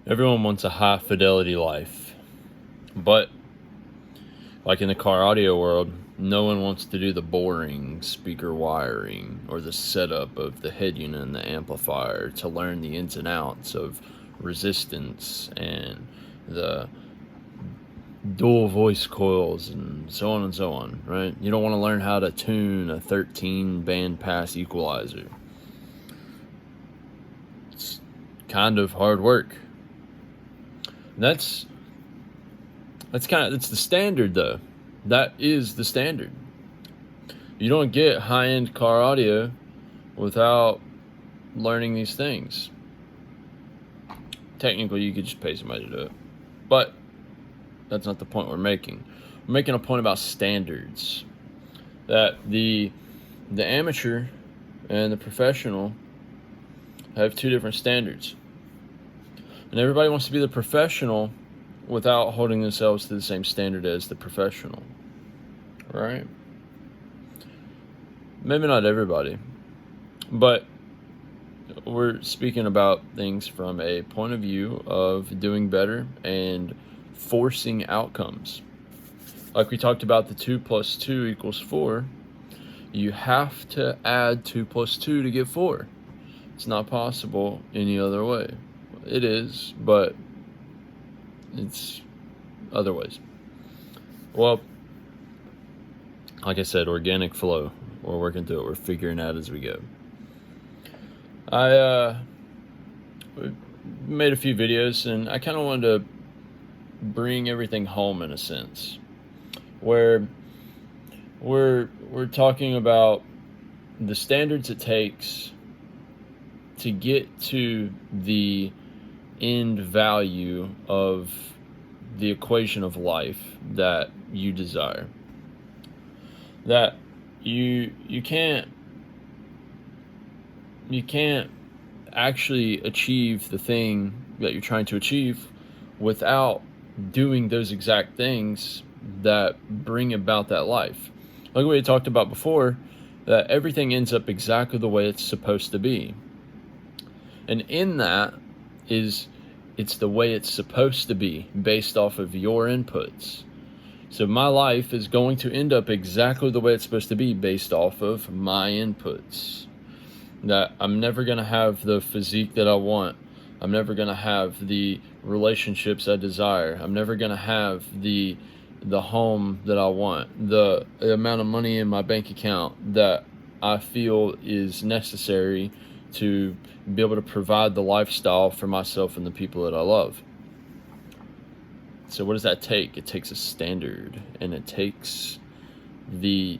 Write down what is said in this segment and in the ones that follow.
Everyone wants a high fidelity life, but like in the car audio world, no one wants to do the boring speaker wiring or the setup of the head unit and the amplifier to learn the ins and outs of resistance and the dual voice coils and so on, right? You don't want to learn how to tune a 13 band pass equalizer. It's kind of hard work. That's the standard though. That is the standard. You don't get high-end car audio without learning these things. Technically, you could just pay somebody to do it, but that's not the point we're making. We're making a point about standards. That the amateur and the professional have two different standards. And everybody wants to be the professional without holding themselves to the same standard as the professional, right? Maybe not everybody, but we're speaking about things from a point of view of doing better and forcing outcomes. Like we talked about, the 2 plus 2 equals 4. You have to add 2 plus 2 to get 4. It's not possible any other way. It is, but it's other ways. Well, like I said, organic flow. We're working through it. We're figuring out as we go. I made a few videos, and I kind of wanted to bring everything home in a sense, where we're talking about the standards it takes to get to the end value of the equation of life that you desire. That you can't actually achieve the thing that you're trying to achieve without doing those exact things that bring about that life. Like we talked about before, that everything ends up exactly the way it's supposed to be. And in that it's the way it's supposed to be based off of your inputs. So my life is going to end up exactly the way it's supposed to be based off of my inputs. That I'm never going to have the physique that I want. I'm never going to have the relationships I desire. I'm never going to have the home that I want. The amount of money in my bank account that I feel is necessary to be able to provide the lifestyle for myself and the people that I love. So what does that take? It takes a standard, and it takes the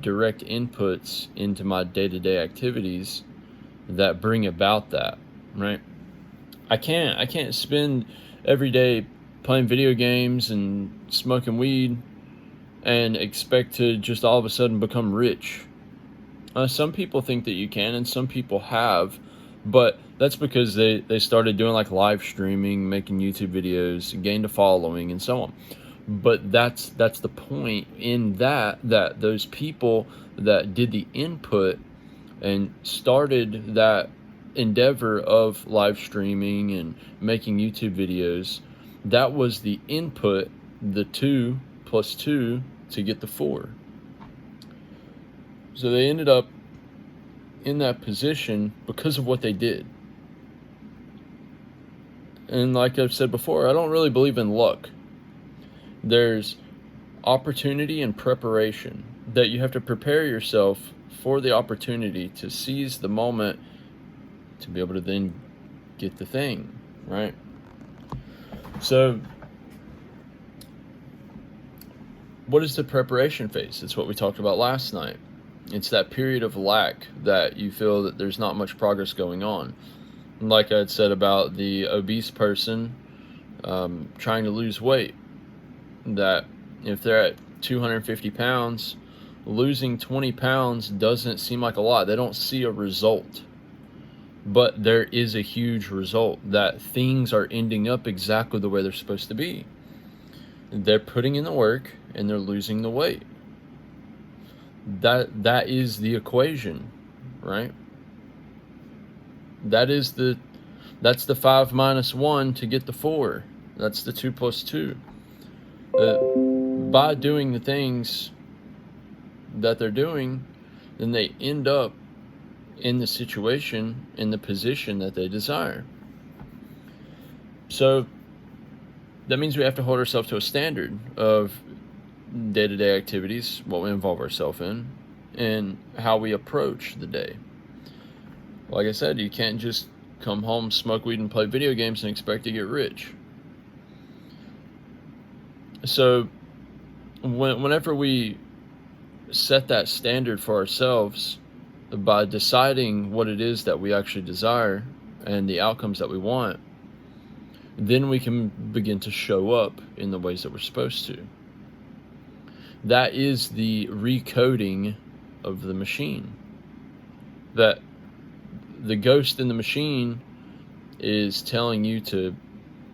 direct inputs into my day-to-day activities that bring about that, right? I can't spend every day playing video games and smoking weed and expect to just all of a sudden become rich. Some people think that you can, and some people have, but that's because they started doing like live streaming, making YouTube videos, gained a following, and so on. But that's the point in that those people that did the input and started that endeavor of live streaming and making YouTube videos, that was the input, the 2 plus 2 to get the 4. So they ended up in that position because of what they did. And like I've said before, I don't really believe in luck. There's opportunity and preparation, that you have to prepare yourself for the opportunity to seize the moment to be able to then get the thing, right? So what is the preparation phase? It's what we talked about last night. It's that period of lack that you feel that there's not much progress going on. Like I had said about the obese person trying to lose weight, that if they're at 250 pounds, losing 20 pounds doesn't seem like a lot. They don't see a result. But there is a huge result, that things are ending up exactly the way they're supposed to be. They're putting in the work and they're losing the weight. That is the equation, right? That is the That's the 5 minus 1 to get the 4. That's the 2 plus 2. By doing the things that they're doing, then they end up in the situation, in the position that they desire. So that means we have to hold ourselves to a standard of day-to-day activities, what we involve ourselves in, and how we approach the day. Like I said, you can't just come home, smoke weed, and play video games and expect to get rich. So whenever we set that standard for ourselves by deciding what it is that we actually desire and the outcomes that we want, then we can begin to show up in the ways that we're supposed to. That is the recoding of the machine. That the ghost in the machine is telling you to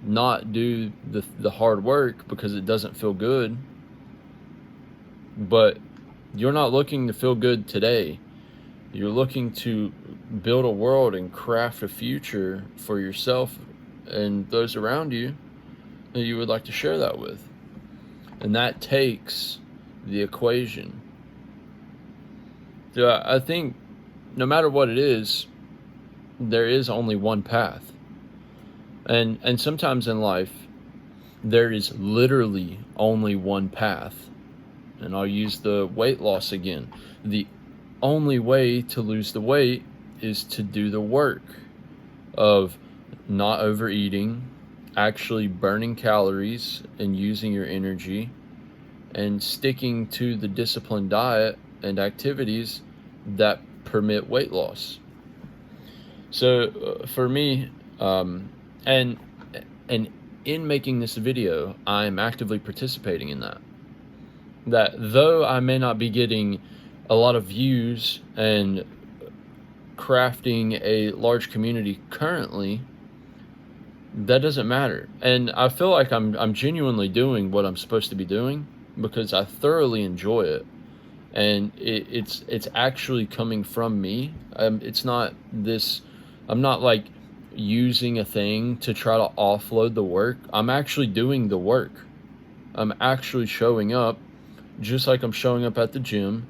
not do the hard work because it doesn't feel good. But you're not looking to feel good today. You're looking to build a world and craft a future for yourself and those around you that you would like to share that with. And that takes the equation. So I think no matter what it is, there is only one path. And sometimes in life, there is literally only one path. And I'll use the weight loss again. The only way to lose the weight is to do the work of not overeating, actually burning calories and using your energy, and sticking to the disciplined diet and activities that permit weight loss. So for me, and in making this video, I'm actively participating in that. That though I may not be getting a lot of views and crafting a large community currently, that doesn't matter. And I feel like I'm genuinely doing what I'm supposed to be doing because I thoroughly enjoy it. And it's actually coming from me. It's not this, I'm not like using a thing to try to offload the work. I'm actually doing the work. I'm actually showing up, just like I'm showing up at the gym,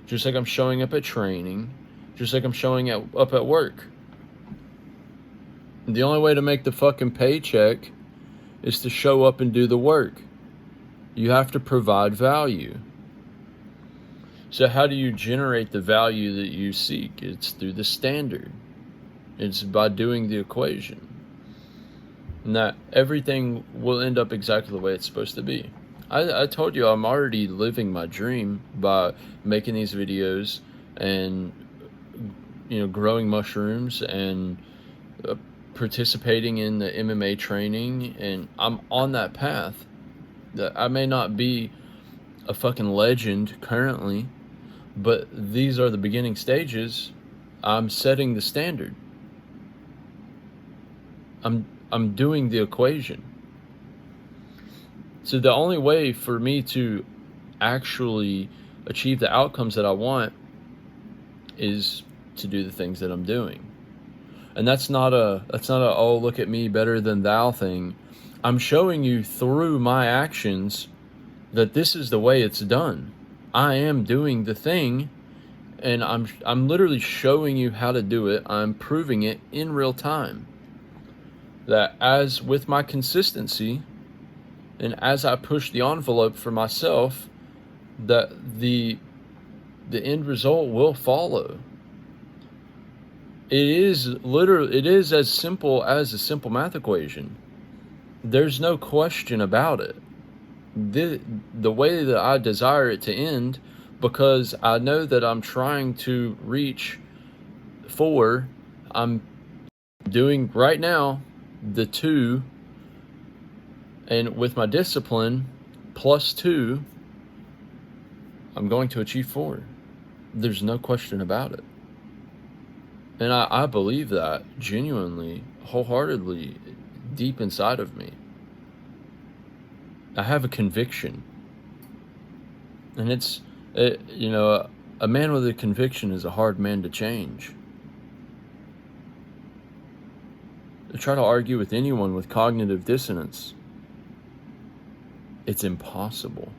just like I'm showing up at training, just like I'm showing up at work. The only way to make the fucking paycheck is to show up and do the work. You have to provide value. So how do you generate the value that you seek? It's through the standard. It's by doing the equation. And that everything will end up exactly the way it's supposed to be. I told you I'm already living my dream by making these videos and, growing mushrooms and participating in the MMA training. And I'm on that path. That I may not be a fucking legend currently, but these are the beginning stages. I'm setting the standard. I'm doing the equation. So the only way for me to actually achieve the outcomes that I want is to do the things that I'm doing. And that's not a oh, look at me, better than thou thing. I'm showing you through my actions that this is the way it's done. I am doing the thing, and I'm literally showing you how to do it. I'm proving it in real time. That as with my consistency, and as I push the envelope for myself, that the end result will follow. It is as simple as a simple math equation. There's no question about it. The way that I desire it to end, because I know that I'm trying to reach 4, I'm doing right now the 2, and with my discipline plus 2, I'm going to achieve 4. There's no question about it. And I believe that genuinely, wholeheartedly, deep inside of me. I have a conviction. And a man with a conviction is a hard man to change. try to argue with anyone with cognitive dissonance, it's impossible.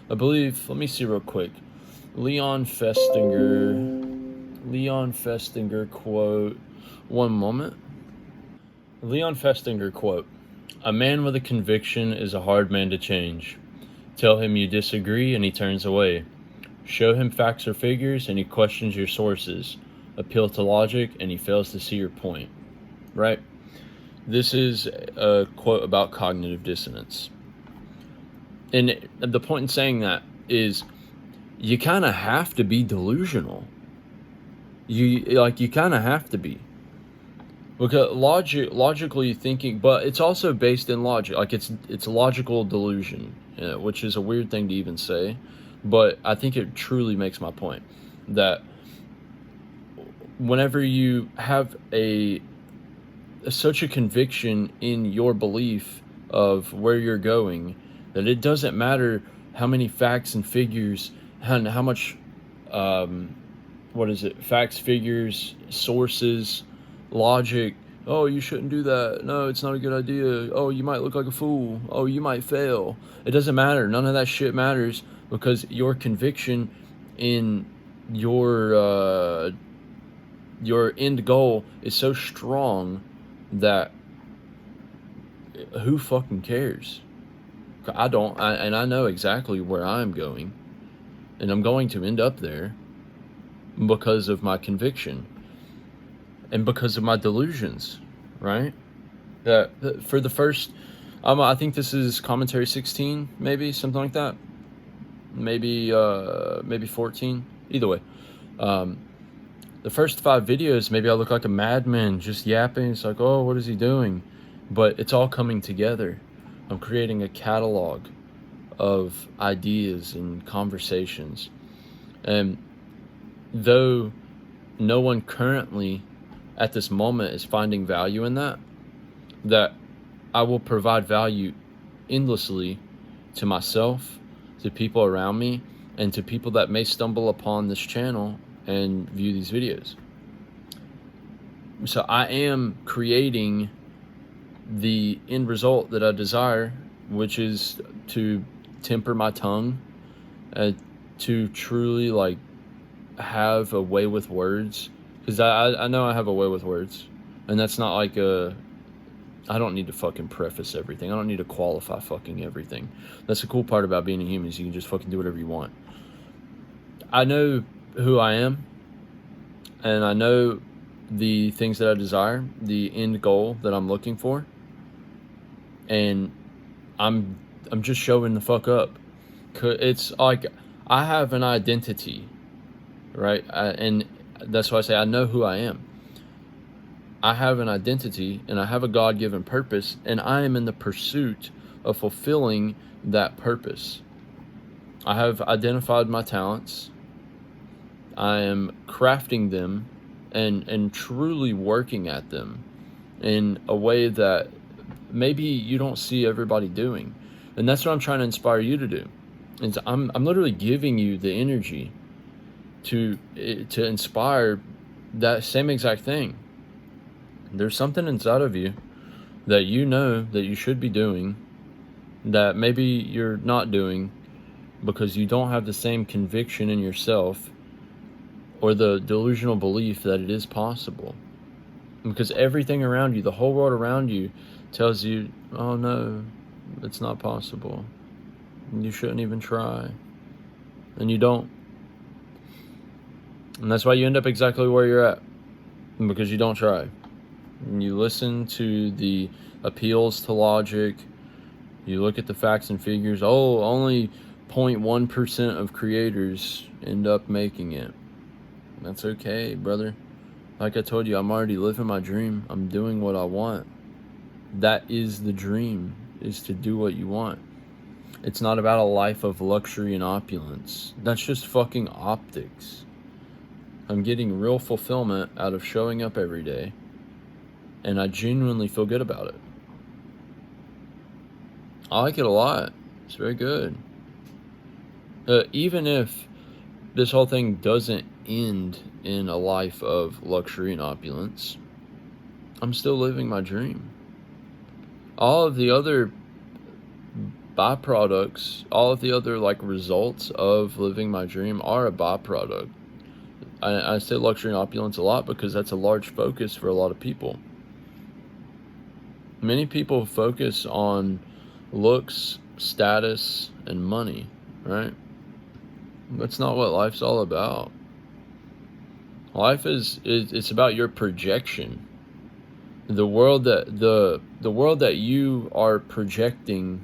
I believe, let me see real quick. Leon Festinger quote, one moment. Leon Festinger quote, "A man with a conviction is a hard man to change. Tell him you disagree and he turns away. Show him facts or figures and he questions your sources. Appeal to logic and he fails to see your point." Right? This is a quote about cognitive dissonance. And the point in saying that is you kind of have to be delusional. You kind of have to be. Because logically thinking, but it's also based in logic. Like it's logical delusion, which is a weird thing to even say, but I think it truly makes my point that whenever you have such a conviction in your belief of where you're going, that it doesn't matter how many facts and figures and how much facts, figures, sources, logic. Oh, you shouldn't do that. No, it's not a good idea. Oh, you might look like a fool. Oh, you might fail. It doesn't matter. None of that shit matters, because your conviction in your end goal is so strong that who fucking cares? I don't, and I know exactly where I'm going, and I'm going to end up there because of my conviction and because of my delusions, right? That for the first, I think this is commentary 16, maybe something like that, maybe 14. Either way, the first 5 videos, maybe I look like a madman just yapping. It's like, oh, what is he doing? But it's all coming together. I'm creating a catalog of ideas and conversations. And though no one currently at this moment is finding value in that I will provide value endlessly to myself, to people around me, and to people that may stumble upon this channel and view these videos. So I am creating the end result that I desire, which is to temper my tongue, to truly have a way with words, because I know I have a way with words, and that's not like I don't need to fucking preface everything. I don't need to qualify fucking everything. That's the cool part about being a human, is you can just fucking do whatever you want. I know who I am, and I know the things that I desire, the end goal that I'm looking for, and I'm just showing the fuck up. It's like I have an identity, right? And that's why I say I know who I am. I have an identity and I have a God-given purpose, and I am in the pursuit of fulfilling that purpose. I have identified my talents. I am crafting them and truly working at them in a way that maybe you don't see everybody doing. And that's what I'm trying to inspire you to do. And I'm literally giving you the energy to inspire that same exact thing. There's something inside of you that you know that you should be doing that maybe you're not doing because you don't have the same conviction in yourself or the delusional belief that it is possible. Because everything around you, the whole world around you, tells you, oh no, it's not possible. You shouldn't even try. And you don't. And that's why you end up exactly where you're at. Because you don't try. And you listen to the appeals to logic. You look at the facts and figures. Oh, only 0.1% of creators end up making it. That's okay, brother. Like I told you, I'm already living my dream. I'm doing what I want. That is the dream, is to do what you want. It's not about a life of luxury and opulence. That's just fucking optics. I'm getting real fulfillment out of showing up every day, and I genuinely feel good about it. I like it a lot. It's very good. Even if this whole thing doesn't end in a life of luxury and opulence, I'm still living my dream. All of the other byproducts, all of the other like results of living my dream are a byproduct. I say luxury and opulence a lot because that's a large focus for a lot of people. Many people focus on looks, status, and money, right? That's not what life's all about. Life is it's about your projection. The world that the world that you are projecting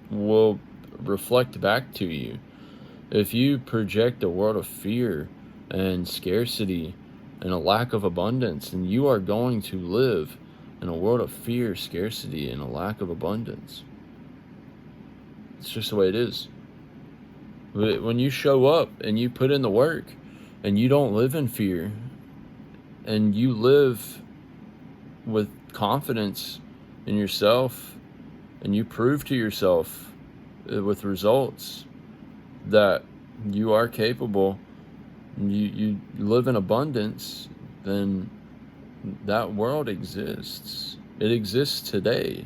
will reflect back to you. If you project a world of fear and scarcity and a lack of abundance, then you are going to live in a world of fear, scarcity, and a lack of abundance. It's just the way it is. When you show up and you put in the work and you don't live in fear and you live with confidence in yourself and you prove to yourself with results that you are capable, you live in abundance, then that world exists. It exists today,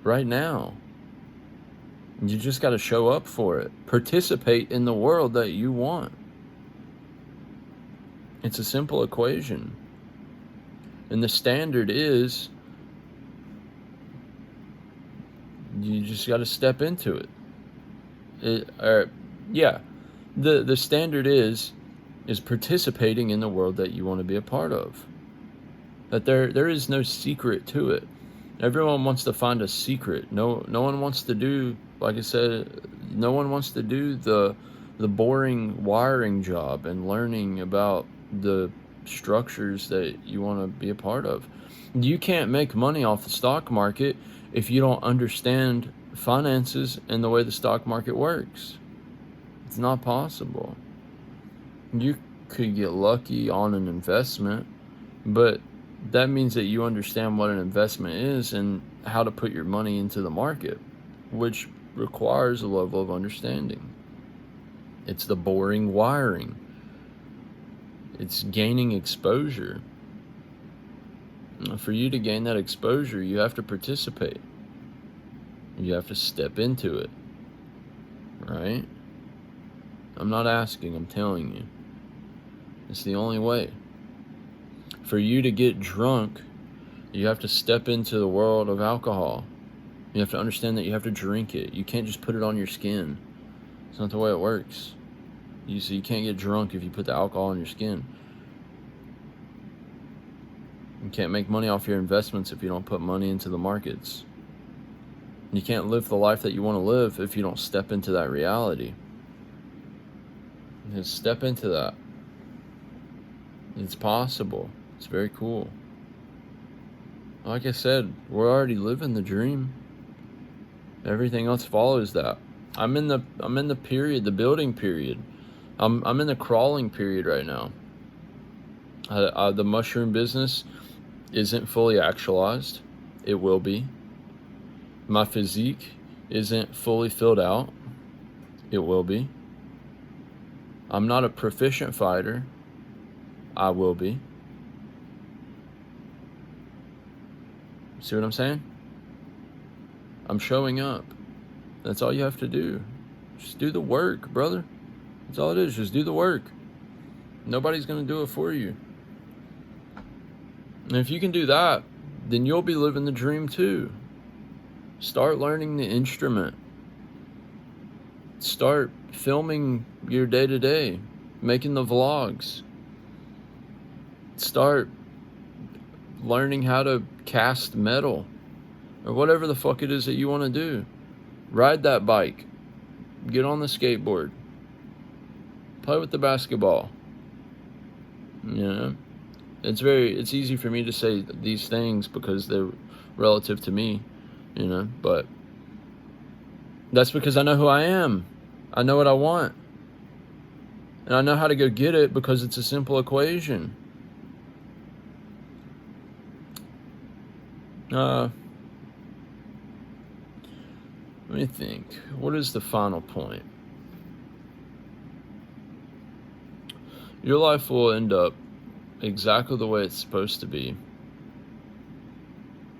right now. You just got to show up for it. Participate in the world that you want. It's a simple equation. And the standard is you just got to step into it. The standard is participating in the world that you want to be a part of. That there is no secret to it. Everyone wants to find a secret. No one wants to do, like I said, no one wants to do the boring wiring job and learning about the structures that you want to be a part of. You can't make money off the stock market if you don't understand finances and the way the stock market works. It's not possible. You could get lucky on an investment, but that means that you understand what an investment is and how to put your money into the market, which requires a level of understanding. It's the boring wiring. It's gaining exposure. For you to gain that exposure, you have to participate. You have to step into it, right? I'm not asking, I'm telling you. It's the only way. For you to get drunk, you have to step into the world of alcohol. You have to understand that you have to drink it. You can't just put it on your skin. It's not the way it works. You can't get drunk if you put the alcohol on your skin. You can't make money off your investments if you don't put money into the markets. You can't live the life that you want to live if you don't step into that reality. Just step into that. It's possible. It's very cool. Like I said, we're already living the dream. Everything else follows that. I'm in the period, the building period. I'm in the crawling period right now. The mushroom business isn't fully actualized. It will be. My physique isn't fully filled out. It will be. I'm not a proficient fighter. I will be. See what I'm saying? I'm showing up. That's all you have to do. Just do the work, brother. That's all it is. Just do the work. Nobody's going to do it for you. And if you can do that, then you'll be living the dream too. Start learning the instrument. Start filming your day-to-day, making the vlogs. Start learning how to cast metal or whatever the fuck it is that you want to do. Ride that bike. Get on the skateboard. Play with the basketball. You know, it's easy for me to say these things because they're relative to me, you know, but that's because I know who I am. I know what I want. And I know how to go get it because it's a simple equation. Let me think. What is the final point? Your life will end up exactly the way it's supposed to be.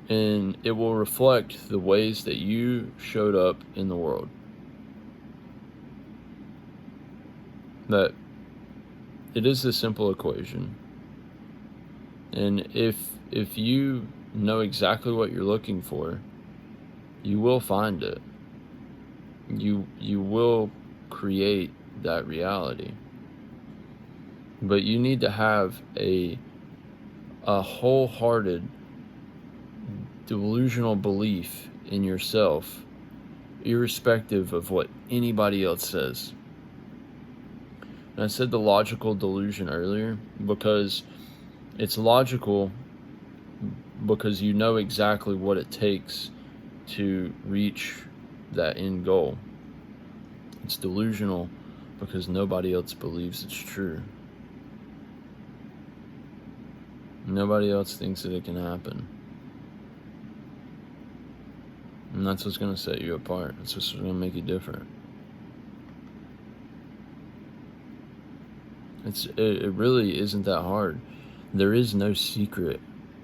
And it will reflect the ways that you showed up in the world. That it is a simple equation. And if you know exactly what you're looking for, you will find it. You will create that reality. But you need to have a wholehearted delusional belief in yourself, irrespective of what anybody else says. And I said the logical delusion earlier because it's logical because you know exactly what it takes to reach that end goal. It's delusional because nobody else believes it's true. Nobody else thinks that it can happen. And that's what's going to set you apart. That's what's going to make you different. It really isn't that hard. There is no secret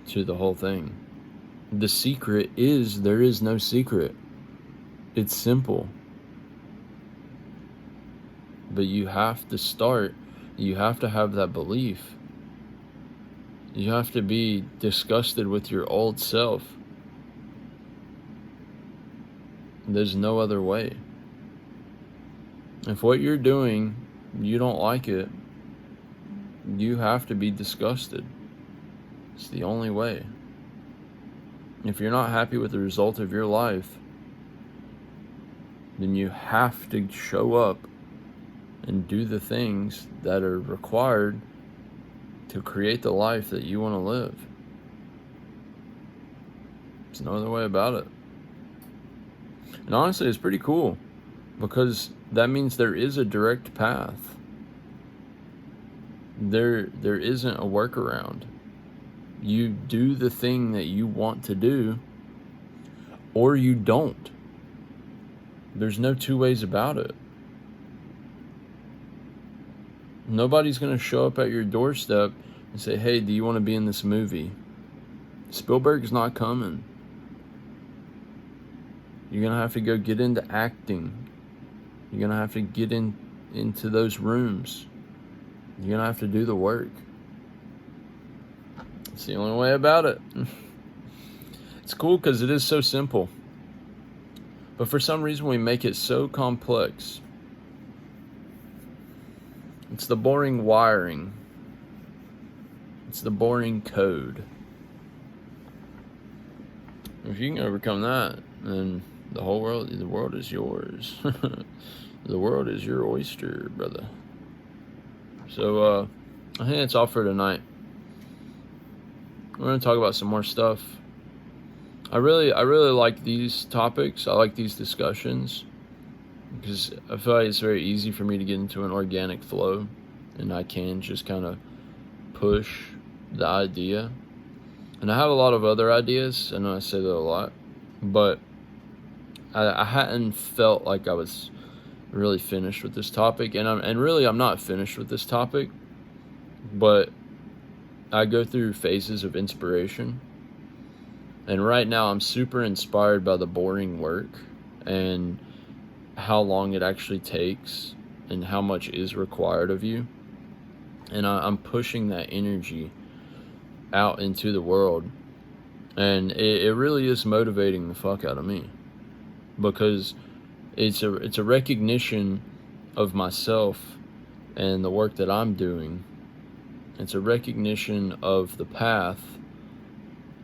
to the whole thing. The secret is there is no secret. It's simple. But you have to start. You have to have that belief. You have to be disgusted with your old self. There's no other way. If what you're doing, you don't like it, you have to be disgusted. It's the only way. If you're not happy with the result of your life, then you have to show up and do the things that are required to create the life that you want to live. There's no other way about it. And honestly, it's pretty cool because that means there is a direct path. There isn't a workaround. You do the thing that you want to do, or you don't. There's no two ways about it. Nobody's going to show up at your doorstep and say, hey, do you want to be in this movie? Spielberg's not coming. You're going to have to go get into acting. You're going to have to get into those rooms. You're going to have to do the work. It's the only way about it. It's cool because it is so simple. But for some reason, we make it so complex. It's the boring wiring. It's the boring code. If you can overcome that, then the world is yours. The world is your oyster, brother. So, I think that's all for tonight. We're going to talk about some more stuff. I really like these topics. I like these discussions because I feel like it's very easy for me to get into an organic flow, and I can just kind of push the idea. And I have a lot of other ideas. I know I say that a lot, but I hadn't felt like I was really finished with this topic, and I'm not finished with this topic, but I go through phases of inspiration. And right now I'm super inspired by the boring work and how long it actually takes and how much is required of you. And I'm pushing that energy out into the world. And it really is motivating the fuck out of me. Because it's a recognition of myself and the work that I'm doing. It's a recognition of the path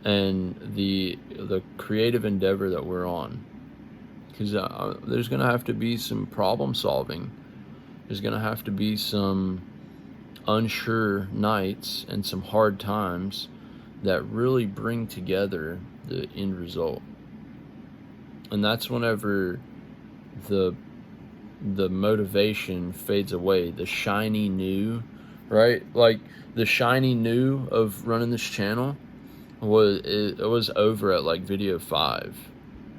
and the creative endeavor that we're on. Because there's going to have to be some problem solving. There's going to have to be some unsure nights and some hard times that really bring together the end result. And that's whenever the motivation fades away, the shiny new, right? Like the shiny new of running this channel was over at like video 5,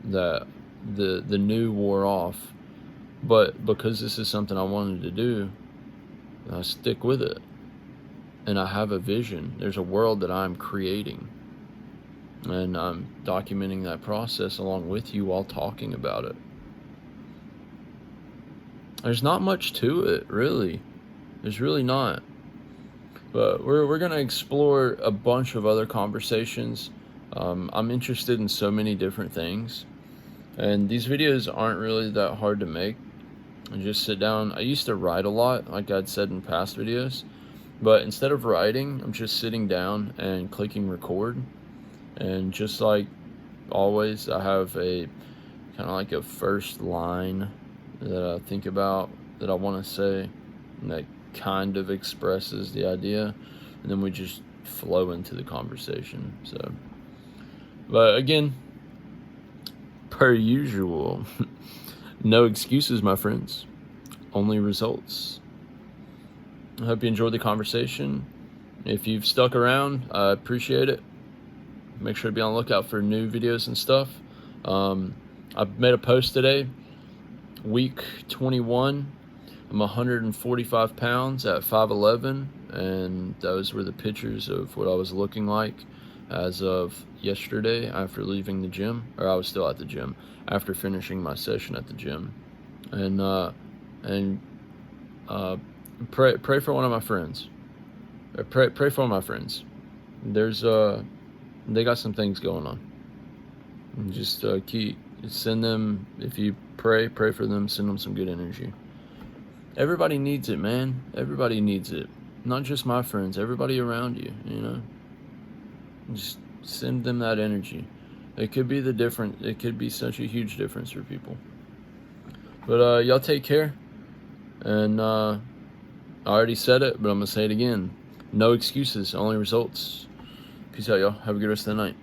that the new wore off. But because this is something I wanted to do, I stick with it. and I have a vision. There's a world that I'm creating, and I'm documenting that process along with you while talking about it. There's not much to it, really. There's really not. But we're going to explore a bunch of other conversations. I'm interested in so many different things. And these videos aren't really that hard to make. I just sit down. I used to write a lot, like I'd said in past videos. But instead of writing, I'm just sitting down and clicking record. And just like always, I have a kind of like a first line that I think about, that I want to say, and that kind of expresses the idea, and then we just flow into the conversation. So, but again, per usual, no excuses, my friends, only results. I hope you enjoyed the conversation. If you've stuck around, I appreciate it. Make sure to be on the lookout for new videos and stuff. I made a post today, week 21. I'm 145 pounds at 5'11", and those were the pictures of what I was looking like as of yesterday after leaving the gym, or I was still at the gym after finishing my session at the gym. And pray for one of my friends. Pray for one of my friends. They got some things going on. And just send them, if you pray for them, send them some good energy. Everybody needs it, man. Everybody needs it. Not just my friends, everybody around you, you know? Just send them that energy. It could be it could be such a huge difference for people. But y'all take care. And I already said it, but I'm going to say it again. No excuses, only results. Peace out, y'all. Have a good rest of the night.